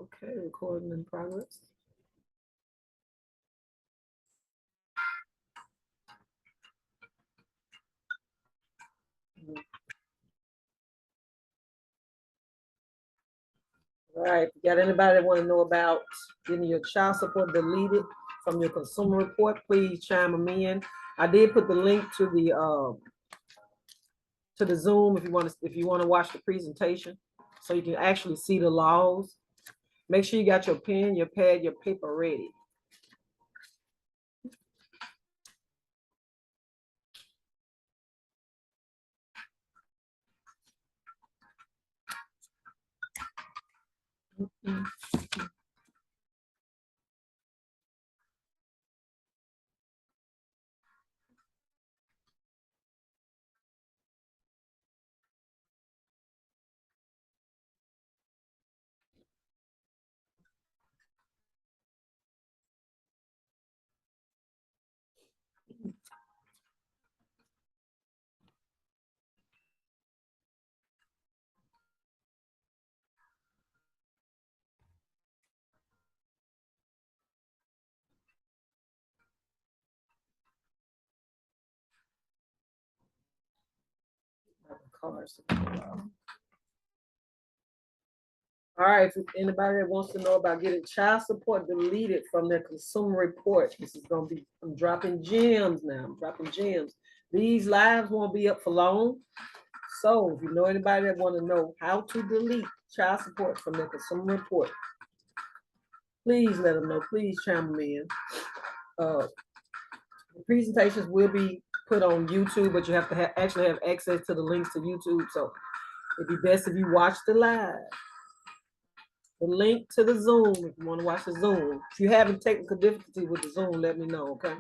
Okay, recording in progress. All right, got anybody that want to know about getting your child support deleted from your consumer report, please chime them in. I did put the link to the Zoom if you want to watch the presentation so you can actually see the laws. Make sure you got your pen, your pad, your paper ready. All right, if anybody that wants to know about getting child support deleted from their consumer report, this is going to be, I'm dropping gems now. I'm dropping gems. These lives won't be up for long. So if you know anybody that want to know how to delete child support from their consumer report, please let them know. Please chime them in. The presentations will be put on YouTube, but you have to actually have access to the links to YouTube. So it'd be best if you watch the live. The link to the Zoom if you want to watch the Zoom. If you having technical difficulty with the Zoom, let me know, okay?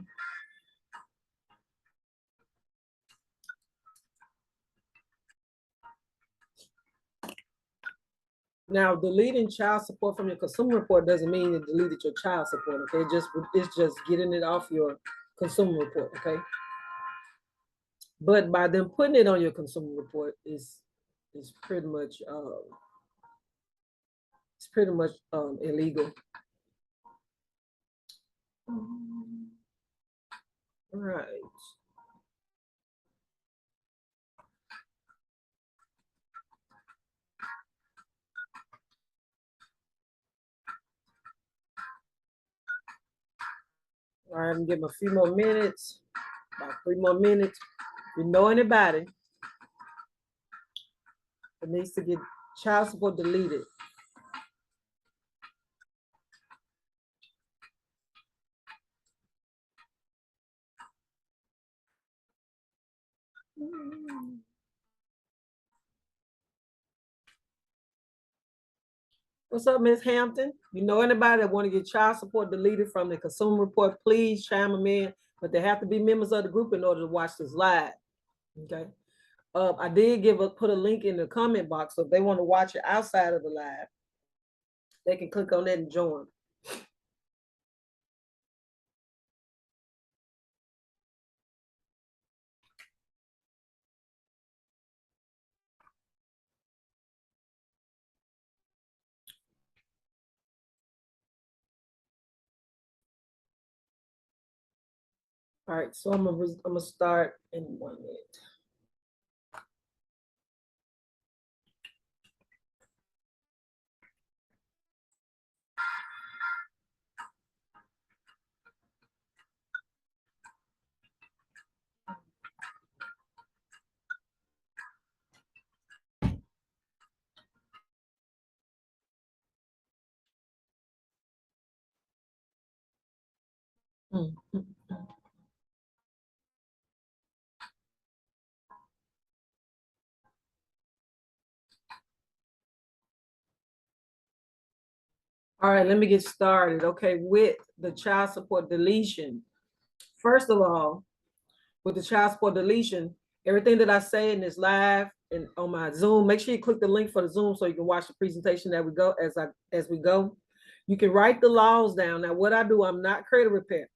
Now, deleting child support from your consumer report doesn't mean you deleted your child support, okay? It's just getting it off your consumer report, okay? But by them putting it on your consumer report is pretty much illegal. All right. All right, I'm giving a few more minutes, about 3 more minutes. If you know anybody that needs to get child support deleted, what's up, Miss Hampton? You know anybody that want to get child support deleted from the consumer report, please chime them in, but they have to be members of the group in order to watch this live, okay? I did put a link in the comment box, so if they want to watch it outside of the live, they can click on that and join. All right, so I'm gonna start in 1 minute. All right, let me get started. Okay, with the child support deletion. First of all, with the child support deletion, everything that I say in this live and on my Zoom, make sure you click the link for the Zoom so you can watch the presentation that we go as we go. You can write the laws down. Now, what I do, I'm not credit repair.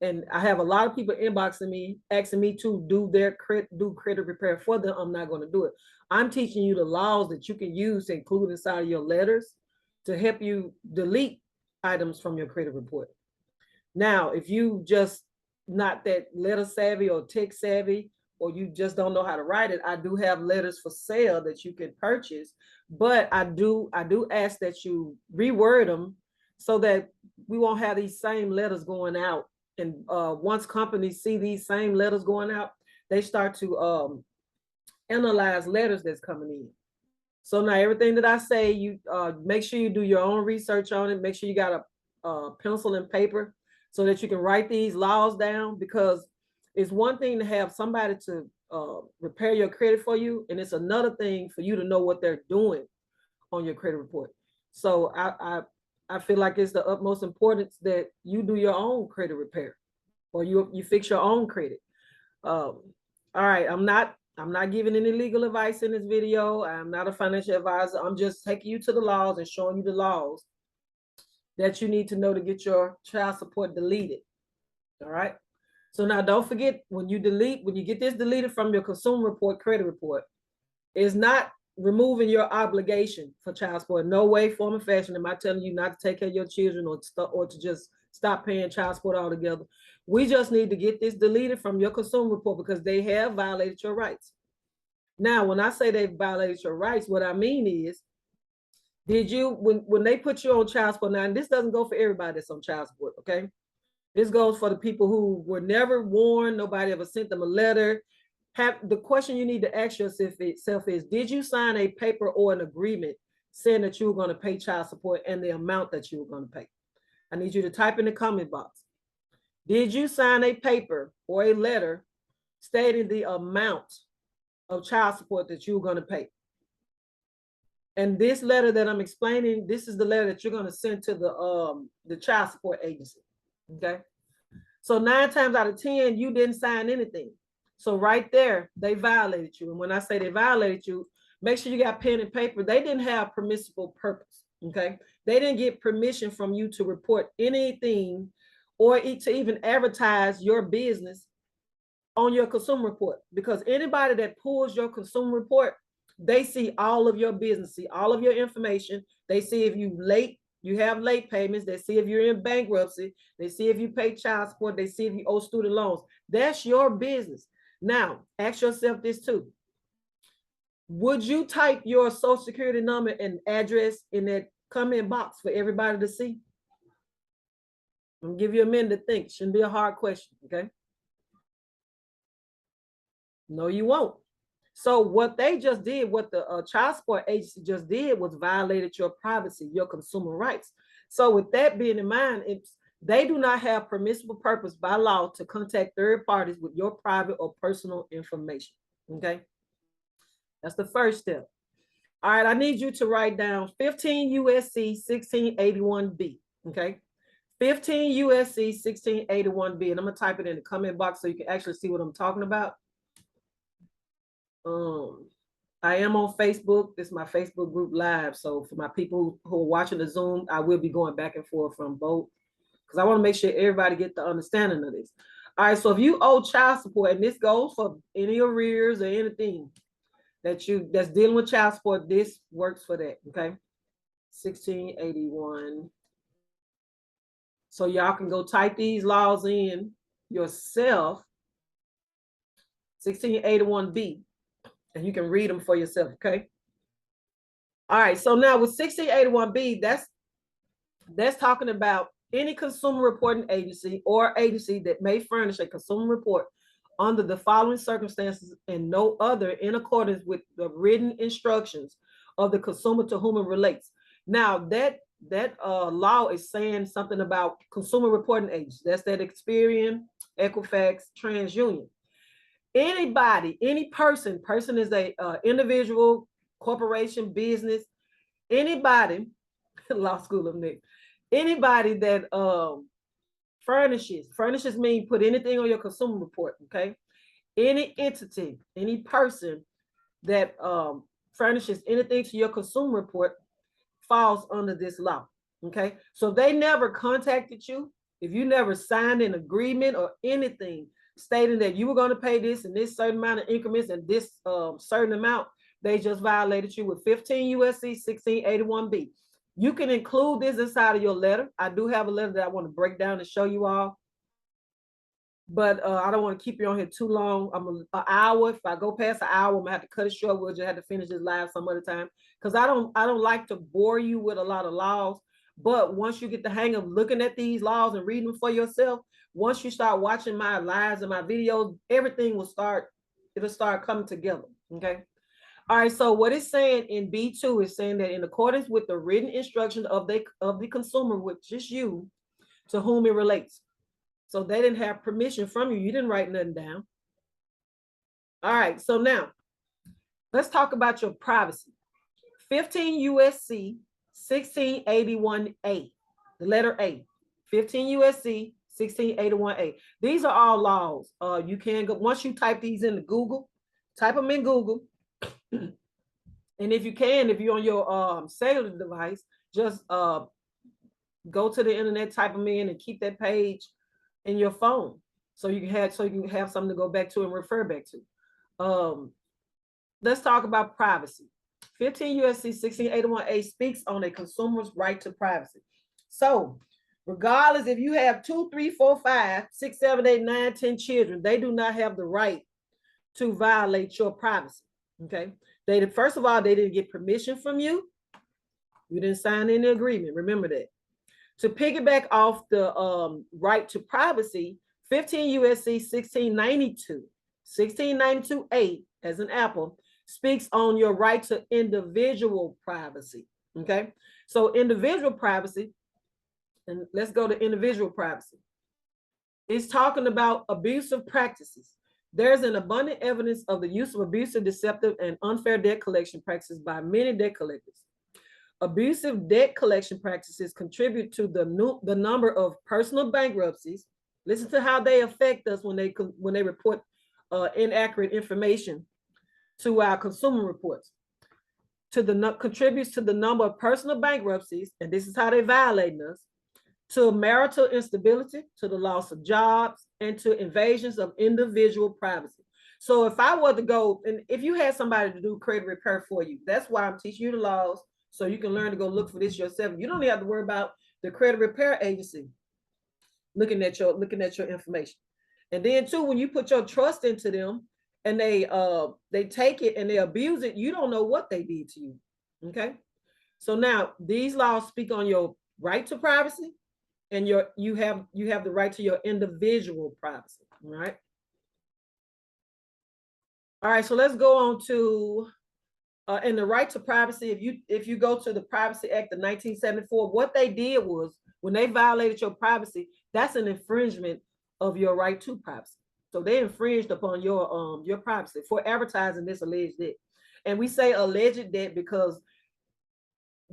And I have a lot of people inboxing me, asking me to do credit repair for them. I'm not going to do it. I'm teaching you the laws that you can use to include inside of your letters to help you delete items from your credit report. Now, if you just not that letter savvy or tech savvy, or you just don't know how to write it, I do have letters for sale that you can purchase. But I do ask that you reword them so that we won't have these same letters going out. And once companies see these same letters going out, they start to analyze letters that's coming in. So now everything that I say, you make sure you do your own research on it. Make sure you got a pencil and paper so that you can write these laws down, because it's one thing to have somebody to repair your credit for you, and it's another thing for you to know what they're doing on your credit report. So I feel like it's the utmost importance that you do your own credit repair, or you fix your own credit. All right, I'm not giving any legal advice in this video. I'm not a financial advisor. I'm just taking you to the laws and showing you the laws that you need to know to get your child support deleted. All right. So now don't forget, when you get this deleted from your consumer report, credit report, it's not removing your obligation for child support. No way, form, or fashion am I telling you not to take care of your children or to just stop paying child support altogether. We just need to get this deleted from your consumer report because they have violated your rights. Now, when I say they violated your rights, what I mean is, did you, when they put you on child support, now, and this doesn't go for everybody that's on child support, okay? This goes for the people who were never warned, nobody ever sent them a letter. The question you need to ask yourself is, did you sign a paper or an agreement saying that you were going to pay child support and the amount that you were going to pay? I need you to type in the comment box. Did you sign a paper or a letter stating the amount of child support that you were going to pay? And this letter that I'm explaining, this is the letter that you're going to send to the child support agency. Okay. So 9 times out of 10, you didn't sign anything. So right there, they violated you. And when I say they violated you, make sure you got pen and paper. They didn't have permissible purpose. Okay. They didn't get permission from you to report anything or to even advertise your business on your consumer report, because anybody that pulls your consumer report, they see all of your business, see all of your information. They see if you have late payments. They see if you're in bankruptcy. They see if you pay child support. They see if you owe student loans. That's your business. Now, ask yourself this too. Would you type your social security number and address in that comment box for everybody to see? I'm gonna give you a minute to think. Shouldn't be a hard question, okay? No, you won't. So what they just did, what the child support agency just did, was violated your privacy, your consumer rights. So with that being in mind, they do not have permissible purpose by law to contact third parties with your private or personal information. Okay, that's the first step. All right, I need you to write down 15 USC 1681B. Okay, 15 USC 1681B, and I'm gonna type it in the comment box so you can actually see what I'm talking about. I am on Facebook. This is my Facebook group live. So for my people who are watching the Zoom, I will be going back and forth from both, because I want to make sure everybody get the understanding of this. All right, so if you owe child support, and this goes for any arrears or anything that's dealing with child support, this works for that. Okay, 1681. So y'all can go type these laws in yourself. 1681B. And you can read them for yourself, okay? All right, so now with 1681B, that's talking about any consumer reporting agency or agency that may furnish a consumer report under the following circumstances and no other in accordance with the written instructions of the consumer to whom it relates. Now that law is saying something about consumer reporting agencies. That's that Experian, Equifax, TransUnion. Anybody, any person is a individual, corporation, business, anybody, law school of Nick, anybody that furnishes mean put anything on your consumer report, okay? Any entity, any person that furnishes anything to your consumer report falls under this law, okay? So they never contacted you. If you never signed an agreement or anything stating that you were going to pay this and this certain amount of increments and this certain amount, they just violated you with 15 USC 1681B. You can include this inside of your letter. I do have a letter that I want to break down and show you all, but I don't want to keep you on here too long. I'm an hour. If I go past an hour, I'm gonna have to cut it short. We'll just have to finish this live some other time, because I don't like to bore you with a lot of laws. But once you get the hang of looking at these laws and reading them for yourself, once you start watching my lives and my videos, everything will start. It'll start coming together. Okay. All right, so what it's saying in B2 is saying that in accordance with the written instructions of the consumer, which is you, to whom it relates. So they didn't have permission from you. You didn't write nothing down. All right, so now let's talk about your privacy. 15 USC 1681A, the letter A. 15 USC 1681A. These are all laws. You can go, once you type these into Google, type them in Google. And if you can, if you're on your cellular device, just go to the internet, type them in, and keep that page in your phone, so you can have something to go back to and refer back to. Let's talk about privacy. 15 USC 1681A speaks on a consumer's right to privacy. So, regardless if you have 2, 3, 4, 5, 6, 7, 8, 9, 10 children, they do not have the right to violate your privacy. Okay. First of all, they didn't get permission from you. You didn't sign any agreement. Remember that. To piggyback off the right to privacy, 15 USC 1692A, as an apple, speaks on your right to individual privacy. Okay. So individual privacy, and let's go to individual privacy. It's talking about abusive practices. There's an abundant evidence of the use of abusive, deceptive, and unfair debt collection practices by many debt collectors. Abusive debt collection practices contribute to the number of personal bankruptcies. Listen to how they affect us when they report inaccurate information to our consumer reports. Contributes to the number of personal bankruptcies, and this is how they violate us, to marital instability, to the loss of jobs, and to invasions of individual privacy. So if I were to go, and if you had somebody to do credit repair for you, that's why I'm teaching you the laws, so you can learn to go look for this yourself. You don't even have to worry about the credit repair agency looking at your information. And then too, when you put your trust into them and they take it and they abuse it, you don't know what they did to you. Okay. So now these laws speak on your right to privacy, and you have the right to your individual privacy. All right. All right, so let's go on to and the right to privacy. If you go to the Privacy Act of 1974, what they did was, when they violated your privacy, that's an infringement of your right to privacy. So they infringed upon your privacy for advertising this alleged debt. And we say alleged debt because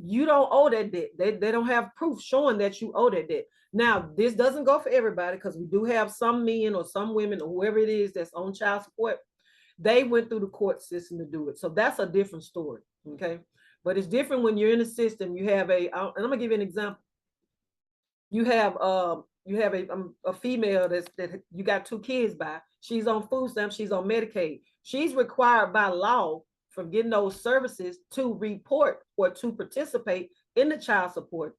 you don't owe that debt. They don't have proof showing that you owe that debt. Now, this doesn't go for everybody, because we do have some men or some women or whoever it is that's on child support. They went through the court system to do it. So that's a different story. Okay. But it's different when you're in the system. You have and I'm gonna give you an example. You have a female that you got 2 kids by. She's on food stamps, she's on Medicaid. She's required by law from getting those services to report or to participate in the child support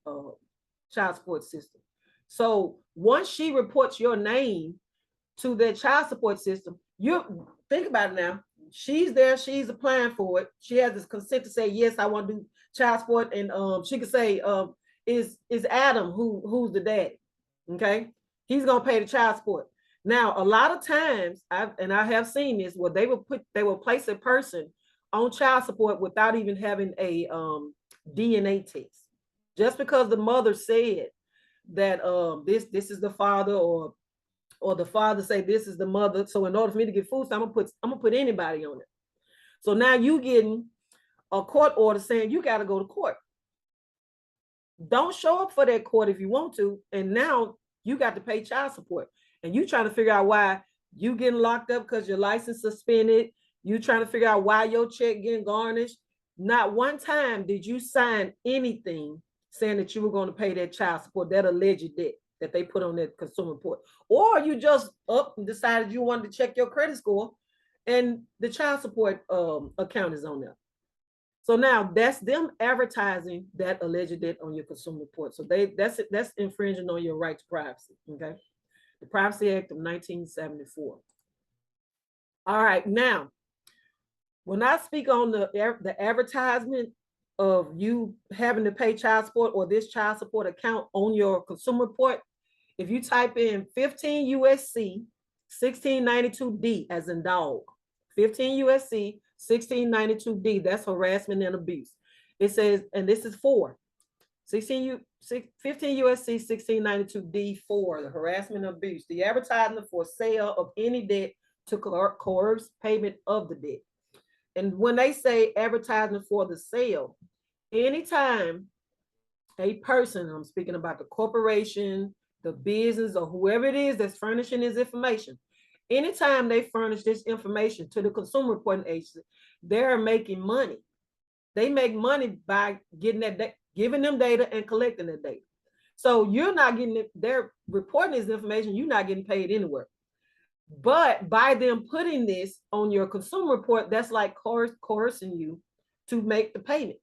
system. So once she reports your name to the child support system, you think about it now. She's there, she's applying for it. She has this consent to say, yes, I want to do child support. And she could say, is Adam who's the dad? Okay, he's gonna pay the child support. Now, a lot of times, I have seen this, where they will place a person on child support without even having a DNA test, just because the mother said that this is the father, or the father say this is the mother. So in order for me to get food, so I'm gonna put anybody on it. So now you getting a court order saying you got to go to court. Don't show up for that court if you want to, and now you got to pay child support, and you trying to figure out why you getting locked up because your license suspended. You trying to figure out why your check getting garnished. Not one time did you sign anything saying that you were going to pay that child support, that alleged debt that they put on that consumer report. Or you just up and decided you wanted to check your credit score, and the child support account is on there. So now that's them advertising that alleged debt on your consumer report. So that's infringing on your right to privacy. Okay. The Privacy Act of 1974. All right. Now, when I speak on the advertisement of you having to pay child support or this child support account on your consumer report, if you type in 15 USC 1692D as in dog, 15 USC 1692D, that's harassment and abuse. It says, and this is 15 USC 1692D4, the harassment and abuse, the advertisement for sale of any debt to coerce payment of the debt. And when they say advertisement for the sale, anytime a person, I'm speaking about the corporation, the business, or whoever it is that's furnishing this information, anytime they furnish this information to the consumer reporting agency, they're making money. They make money by getting that, giving them data and collecting that data. So you're not getting it, they're reporting this information, you're not getting paid anywhere. But by them putting this on your consumer report, that's like coercing you to make the payment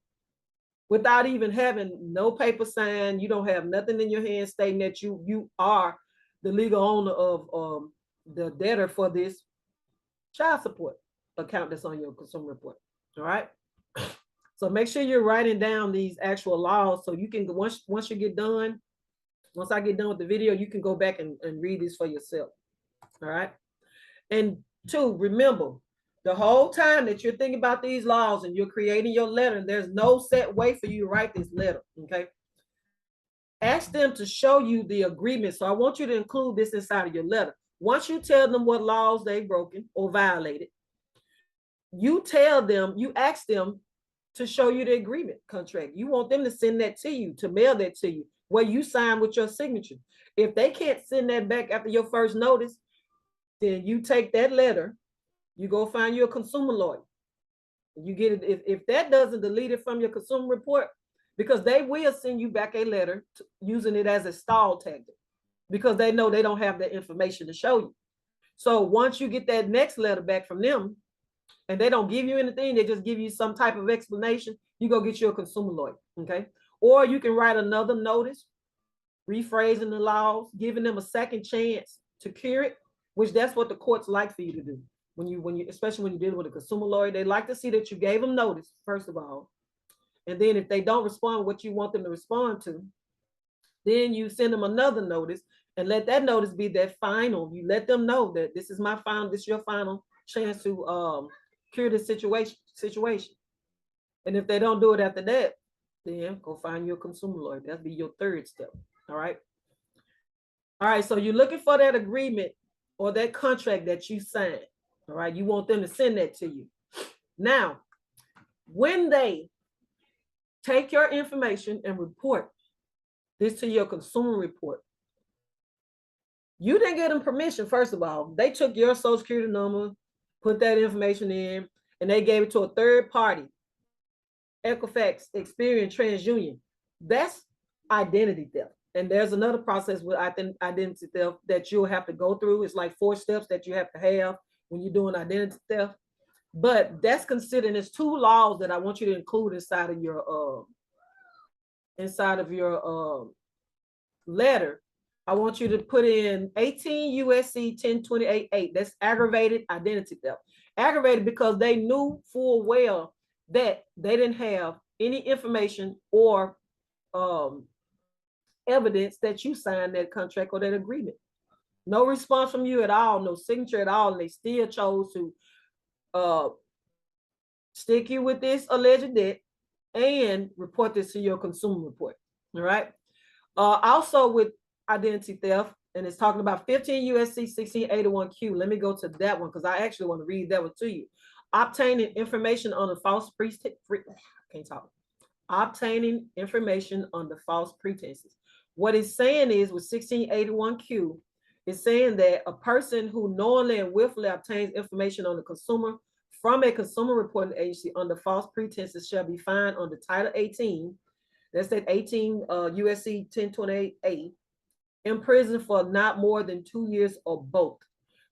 without even having no paper signed. You don't have nothing in your hand stating that you are the legal owner of the debtor for this child support account that's on your consumer report. All right. So make sure you're writing down these actual laws so you can, once you get done, once I get done with the video, you can go back and read this for yourself. All right. And two, remember, the whole time that you're thinking about these laws and you're creating your letter, there's no set way for you to write this letter. Okay. Ask them to show you the agreement. So I want you to include this inside of your letter. Once you tell them what laws they've broken or violated, you tell them, you ask them to show you the agreement contract. You want them to send that to you, to mail that to you, where you sign with your signature. If they can't send that back after your first notice, then you take that letter, you go find you a consumer lawyer. You get it. If that doesn't delete it from your consumer report, because they will send you back a letter using it as a stall tactic, because they know they don't have that information to show you. So once you get that next letter back from them, and they don't give you anything, they just give you some type of explanation, you go get you a consumer lawyer, okay? Or you can write another notice, rephrasing the laws, giving them a second chance to cure it, which that's what the courts like for you to do. When you, especially when you're dealing with a consumer lawyer, they like to see that you gave them notice, first of all. And then if they don't respond what you want them to respond to, then you send them another notice and let that notice be that final. You let them know that this is your final chance to cure the situation. And if they don't do it after that, then go find your consumer lawyer. That'll be your third step. All right. All right. So you're looking for that agreement or that contract that you signed. All right. You want them to send that to you. Now, when they take your information and report this to your consumer report, you didn't give them permission. First of all, they took your social security number, put that information in, and they gave it to a third party, Equifax, Experian, TransUnion. That's identity theft. And there's another process with identity theft that you'll have to go through. It's like 4 steps that you have to have when you're doing identity theft. But that's considered, there's 2 laws that I want you to include inside of your letter. I want you to put in 18 USC 1028-8. That's aggravated identity theft. Aggravated because they knew full well that they didn't have any information or evidence that you signed that contract or that agreement. No response from you at all, no signature at all, and they still chose to stick you with this alleged debt and report this to your consumer report. All right. Also with identity theft, and it's talking about 15 USC 1681Q. Let me go to that one because I actually want to read that one to you. Obtaining information on the false obtaining information under false pretenses. What it's saying is with 1681Q, it's saying that a person who knowingly and willfully obtains information on the consumer from a consumer reporting agency under false pretenses shall be fined under Title 18. That's that 18 USC 1028A, in prison for not more than 2 years or both.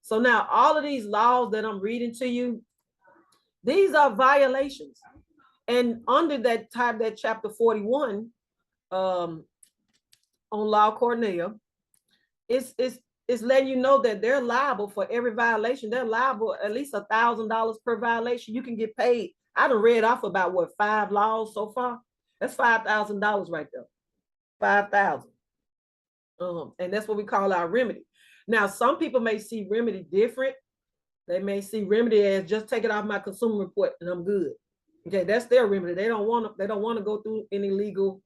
So now all of these laws that I'm reading to you, these are violations. And under that type, that chapter 41 on Law Cornell, it's letting you know that they're liable for every violation. They're liable at least $1,000 per violation. You can get paid. I done read off about what, 5 laws so far. That's $5,000 right there. 5,000. And that's what we call our remedy. Now, some people may see remedy different. They may see remedy as just take it off my consumer report and I'm good. Okay, that's their remedy. They don't want to go through any legal,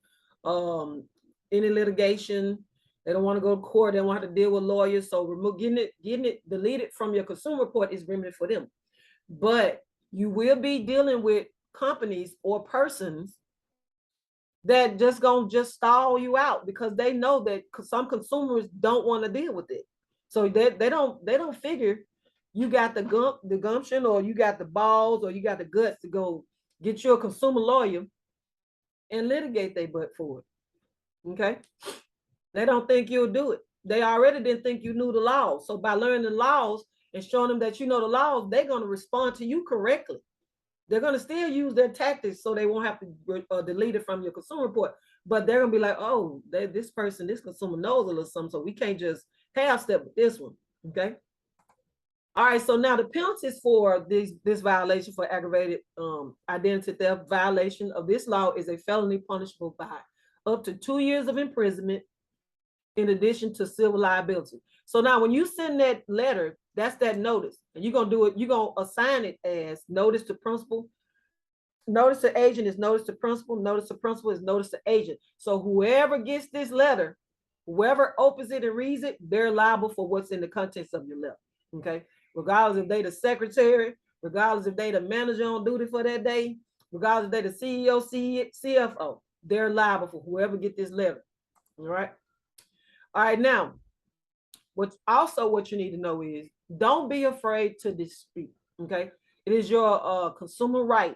any litigation. They don't want to go to court. They don't want to have to deal with lawyers. So getting it deleted from your consumer report is remedy for them. But you will be dealing with companies or persons that just stall you out because they know that some consumers don't want to deal with it. So they don't figure you got the gumption, or you got the balls, or you got the guts to go get you a consumer lawyer and litigate their butt for it. Okay. They don't think you'll do it. They already didn't think you knew the laws. So by learning the laws and showing them that you know the laws, they're going to respond to you correctly. They're going to still use their tactics so they won't have to delete it from your consumer report. But they're going to be like, oh, this consumer knows a little something, so we can't just half step with this one. Okay. All right. So now the penalties for this violation for aggravated identity theft violation of this law is a felony punishable by up to 2 years of imprisonment, in addition to civil liability. So now when you send that letter, that's that notice. And you're going to do it, you're going to assign it as notice to principal. Notice to agent is notice to principal. Notice to principal is notice to agent. So whoever gets this letter, whoever opens it and reads it, they're liable for what's in the contents of your letter. Okay. Regardless if they the secretary, regardless if they the manager on duty for that day, regardless if they the CEO, CFO, they're liable for whoever get this letter. All right. All right, now, what you need to know is don't be afraid to dispute, okay? It is your consumer right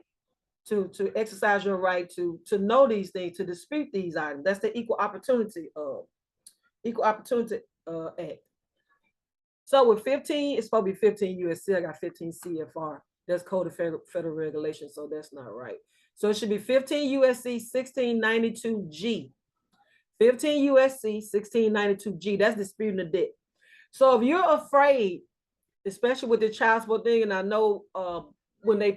to exercise your right to know these things, to dispute these items. That's the Equal Opportunity Act. So with 15, it's supposed to be 15 USC. I got 15 CFR. That's Code of Federal Regulation, so that's not right. So it should be 15 USC 1692G. 15 USC 1692G. That's disputing the debt. So if you're afraid, especially with the child support thing, and I know when they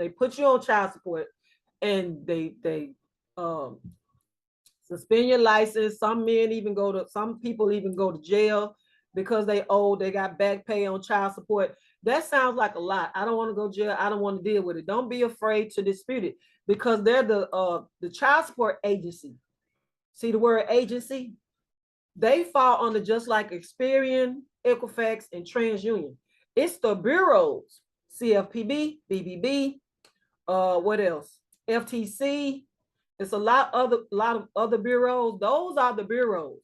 put you on child support and they suspend your license, some people even go to jail because they got back pay on child support. That sounds like a lot. I don't want to go to jail. I don't want to deal with it. Don't be afraid to dispute it because they're the child support agency. See the word agency? They fall under just like Experian, Equifax, and TransUnion. It's the bureaus, CFPB, BBB, what else? FTC. It's a lot of other bureaus. Those are the bureaus.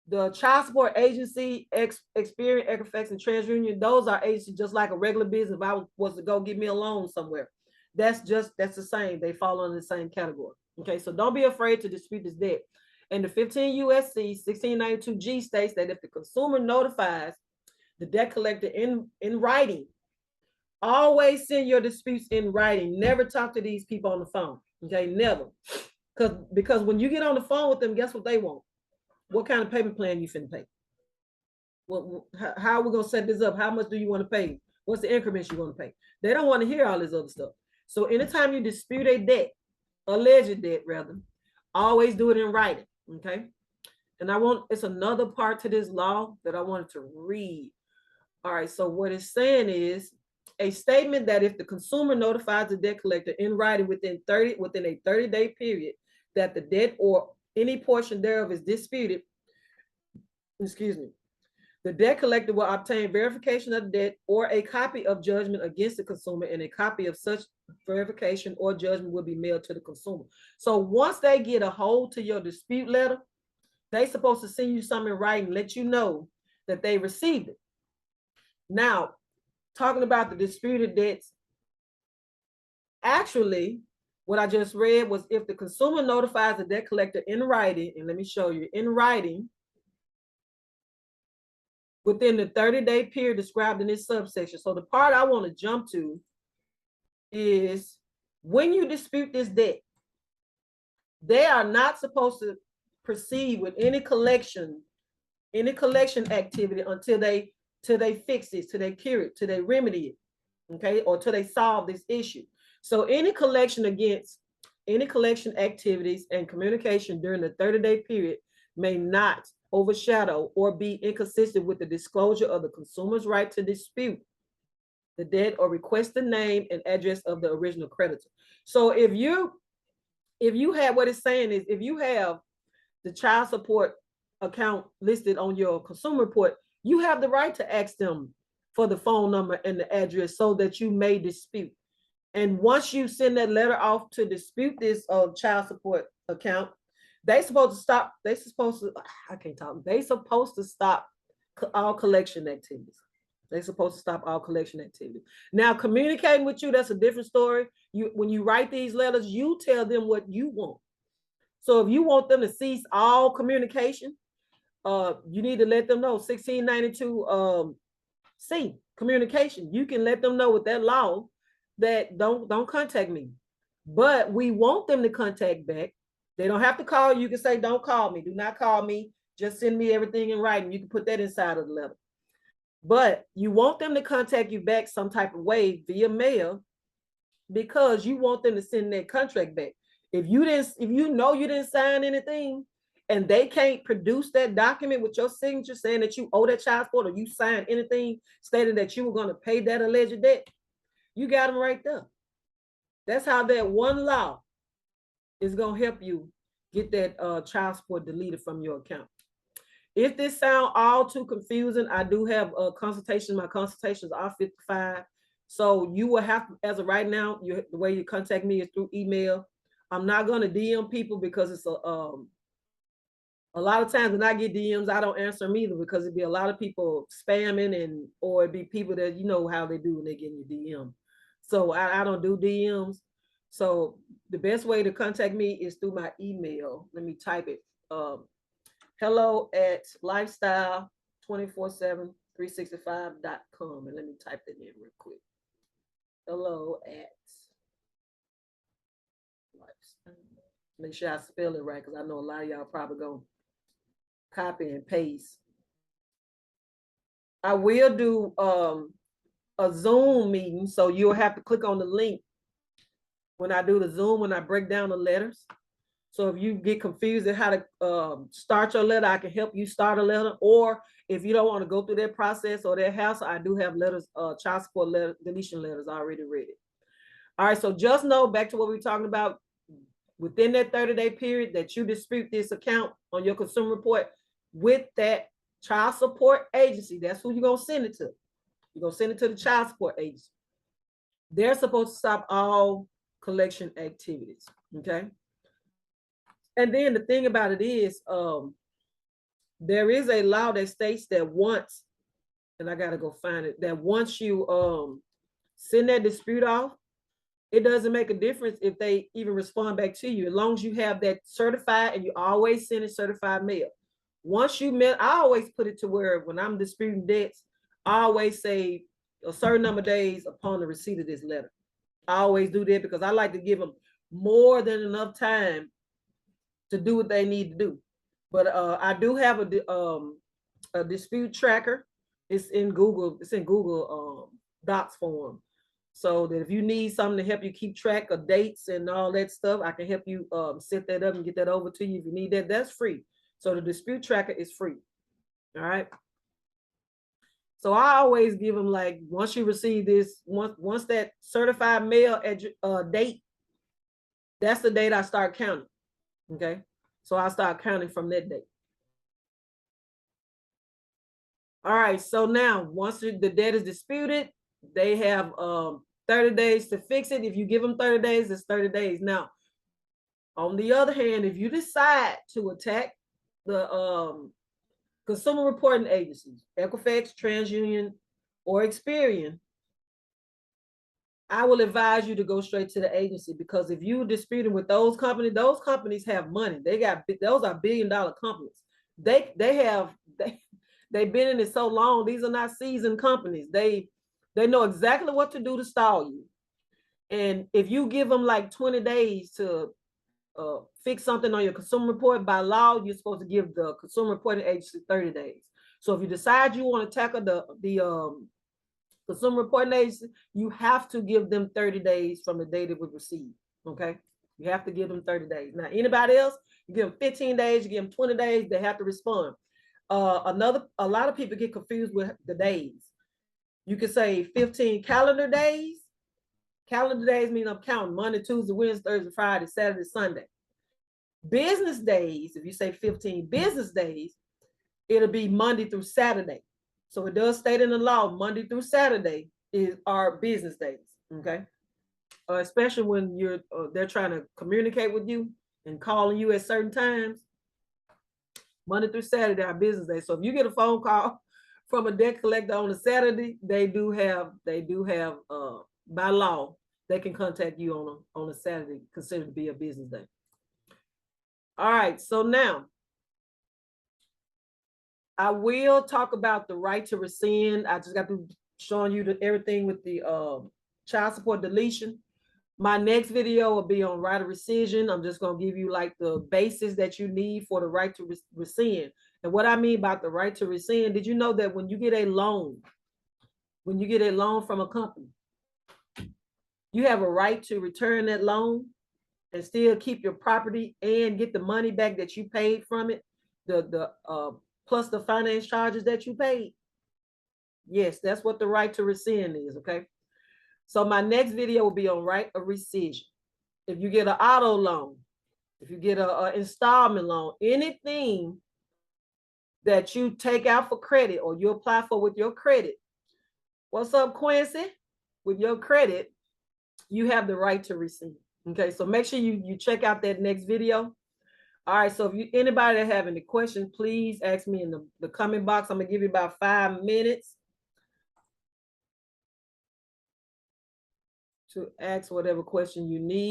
The child support agency, Experian, Equifax, and TransUnion, those are agencies just like a regular business. If I was to go get me a loan somewhere, that's the same. They fall under the same category. Okay, so don't be afraid to dispute this debt. And the 15 USC 1692G states that if the consumer notifies the debt collector in writing, always send your disputes in writing. Never talk to these people on the phone. Okay, never. Because when you get on the phone with them, guess what they want? What kind of payment plan you finna pay? How are we gonna set this up? How much do you want to pay? What's the increments you want to pay? They don't want to hear all this other stuff. So anytime you dispute a debt, alleged debt rather, always do it in writing. Okay. And it's another part to this law that I wanted to read. All right. So what it's saying is a statement that if the consumer notifies the debt collector in writing within a 30-day period that the debt or any portion thereof is disputed, the debt collector will obtain verification of the debt or a copy of judgment against the consumer, and a copy of such verification or judgment will be mailed to the consumer. So once they get a hold to your dispute letter, they're supposed to send you something in writing, let you know that they received it. Now, talking about the disputed debts, actually, what I just read was if the consumer notifies the debt collector in writing, and let me show you, in writing, within the 30-day period described in this subsection. So the part I want to jump to is When you dispute this debt, they are not supposed to proceed with any collection activity until they fix this, till they cure it, till they remedy it, okay, or till they solve this issue. So any collection activities and communication during the 30-day period may not overshadow or be inconsistent with the disclosure of the consumer's right to dispute the debt or request the name and address of the original creditor. So if you have, what it's saying is, if you have the child support account listed on your consumer report, you have the right to ask them for the phone number and the address so that you may dispute. And once you send that letter off to dispute this child support account, they supposed to stop. They supposed to. I can't talk. They supposed to stop all collection activities. They're supposed to stop all collection activity. Now, communicating with you, that's a different story. When you write these letters, you tell them what you want. So if you want them to cease all communication, you need to let them know 1692 C, communication. You can let them know with that law that don't contact me. But we want them to contact back. They don't have to call you. You can say, don't call me. Do not call me. Just send me everything in writing. You can put that inside of the letter. But you want them to contact you back some type of way via mail, because you want them to send their contract back. If you know you didn't sign anything and they can't produce that document with your signature saying that you owe that child support, or you signed anything stating that you were going to pay that alleged debt, you got them right there. That's how that one law is going to help you get that child support deleted from your account. If this sound all too confusing, I do have a consultation. My consultations are $55. So you will have to, as of right now, the way you contact me is through email. I'm not going to DM people because it's a lot of times when I get DMs, I don't answer them either, because it'd be a lot of people spamming, or it'd be people that, you know how they do when they get in your DM. So I don't do DMs. So the best way to contact me is through my email. Let me type it. hello@lifestyle247365.com, and let me type that in real quick. hello@lifestyle. Make sure I spell it right, because I know a lot of y'all probably gonna copy and paste. I will do a Zoom meeting, so you'll have to click on the link when I do the Zoom, when I break down the letters. So if you get confused at how to start your letter, I can help you start a letter. Or if you don't want to go through that process or that hassle, I do have letters, child support letter, deletion letters already ready. All right, so just know, back to what we were talking about, within that 30-day period that you dispute this account on your consumer report with that child support agency, that's who you're going to send it to. You're going to send it to the child support agency. They're supposed to stop all collection activities, okay? And then the thing about it is, there is a law that states that once, and I gotta go find it, that once you send that dispute off, it doesn't make a difference if they even respond back to you, as long as you have that certified, and you always send it certified mail. Once you met, I always put it to where when I'm disputing debts, I always say a certain number of days upon the receipt of this letter. I always do that because I like to give them more than enough time to do what they need to do. But I do have a dispute tracker. It's in Google. It's in Google Docs form. So that if you need something to help you keep track of dates and all that stuff, I can help you set that up and get that over to you. If you need that, that's free. So the dispute tracker is free. All right. So I always give them, like, once you receive this, once that certified mail date, that's the date I start counting. Okay, so I start counting from that date. All right, so now once the debt is disputed, they have 30 days to fix it. If you give them 30 days, it's 30 days. Now, on the other hand, if you decide to attack the consumer reporting agencies, Equifax, TransUnion, or Experian, I will advise you to go straight to the agency, because if you're disputing with those companies have money. Those are billion-dollar companies. They've been in it so long. These are not seasoned companies. They know exactly what to do to stall you. And if you give them like 20 days to fix something on your consumer report, by law, you're supposed to give the consumer reporting agency 30 days. So if you decide you want to tackle the consumer reporting agency, you have to give them 30 days from the date it was received. Okay. You have to give them 30 days. Now, anybody else, you give them 15 days, you give them 20 days, they have to respond. A lot of people get confused with the days. You could say 15 calendar days. Calendar days mean I'm counting Monday, Tuesday, Wednesday, Thursday, Friday, Saturday, Sunday. Business days, if you say 15 business days, it'll be Monday through Saturday. So it does state in the law, Monday through Saturday are business days. Okay. Especially when they're trying to communicate with you and calling you at certain times. Monday through Saturday are business days. So if you get a phone call from a debt collector on a Saturday, they do have by law, they can contact you on a Saturday, considered to be a business day. All right, so now I will talk about the right to rescind. I just got to showing you everything with the child support deletion. My next video will be on right of rescission. I'm just going to give you like the basis that you need for the right to rescind. And what I mean about the right to rescind, did you know that when you get a loan from a company, you have a right to return that loan and still keep your property and get the money back that you paid from it, plus the finance charges that you paid? Yes, that's what the right to rescind is, okay? So my next video will be on right of rescission. If you get an auto loan, if you get an installment loan, anything that you take out for credit or you apply for with your credit, what's up, Quincy? With your credit, you have the right to rescind. Okay, so make sure you check out that next video. All right, so if anybody that have any questions, please ask me in the comment box. I'm gonna give you about 5 minutes to ask whatever question you need.